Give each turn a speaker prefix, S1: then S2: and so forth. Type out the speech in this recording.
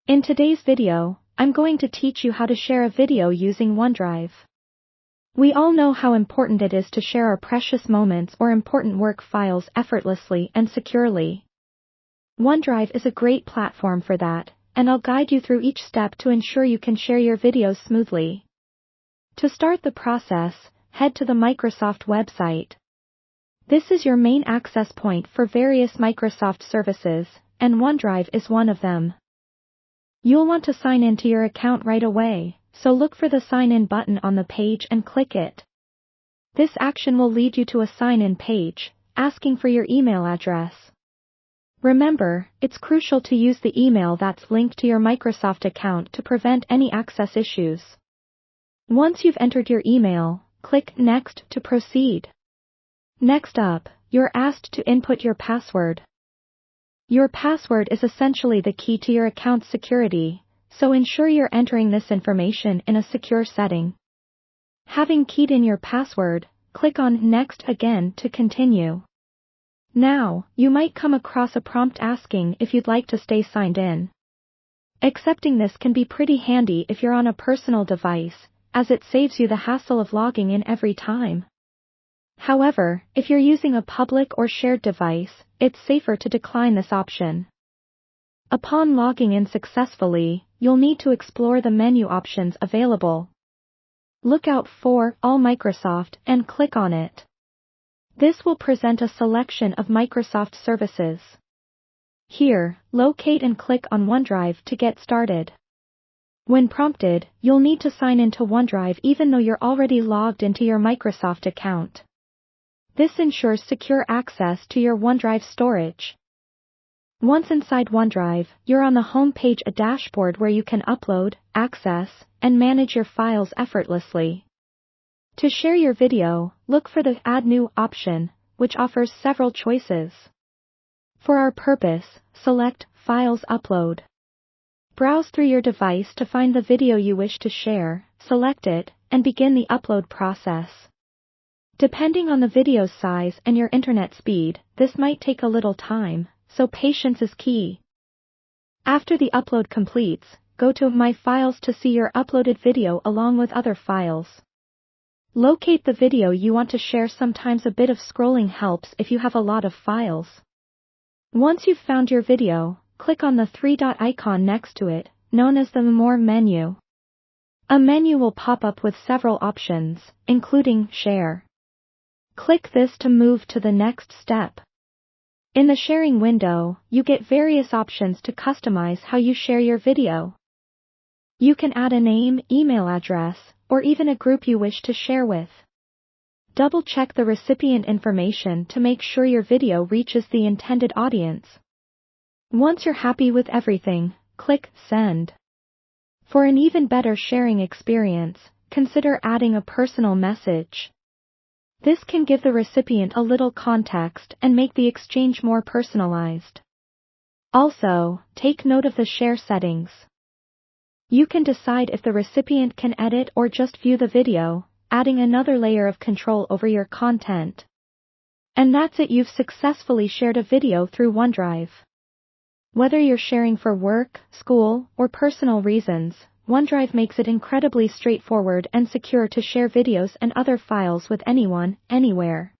S1: In today's video, I'm going to teach you how to share a video using OneDrive. We all know how important it is to share our precious moments or important work files effortlessly and securely. OneDrive is a great platform for that, and I'll guide you through each step to ensure you can share your videos smoothly. To start the process, head to the Microsoft website. This is your main access point for various Microsoft services, and OneDrive is one of them. You'll want to sign in to your account right away, so look for the Sign In button on the page and click it. This action will lead you to a sign-in page, asking for your email address. Remember, it's crucial to use the email that's linked to your Microsoft account to prevent any access issues. Once you've entered your email, click Next to proceed. Next up, you're asked to input your password. Your password is essentially the key to your account's security, so ensure you're entering this information in a secure setting. Having keyed in your password, click on Next again to continue. Now, you might come across a prompt asking if you'd like to stay signed in. Accepting this can be pretty handy if you're on a personal device, as it saves you the hassle of logging in every time. However, if you're using a public or shared device, it's safer to decline this option. Upon logging in successfully, you'll need to explore the menu options available. Look out for All Microsoft and click on it. This will present a selection of Microsoft services. Here, locate and click on OneDrive to get started. When prompted, you'll need to sign into OneDrive even though you're already logged into your Microsoft account. This ensures secure access to your OneDrive storage. Once inside OneDrive, you're on the home page, a dashboard where you can upload, access, and manage your files effortlessly. To share your video, look for the Add New option, which offers several choices. For our purpose, select Files Upload. Browse through your device to find the video you wish to share, select it, and begin the upload process. Depending on the video's size and your internet speed, this might take a little time, so patience is key. After the upload completes, go to My Files to see your uploaded video along with other files. Locate the video you want to share. Sometimes a bit of scrolling helps if you have a lot of files. Once you've found your video, click on the three-dot icon next to it, known as the More menu. A menu will pop up with several options, including Share. Click this to move to the next step. In the sharing window, you get various options to customize how you share your video. You can add a name, email address, or even a group you wish to share with. Double-check the recipient information to make sure your video reaches the intended audience. Once you're happy with everything, click Send. For an even better sharing experience, consider adding a personal message. This can give the recipient a little context and make the exchange more personalized. Also, take note of the share settings. You can decide if the recipient can edit or just view the video, adding another layer of control over your content. And that's it, you've successfully shared a video through OneDrive. Whether you're sharing for work, school, or personal reasons, OneDrive makes it incredibly straightforward and secure to share videos and other files with anyone, anywhere.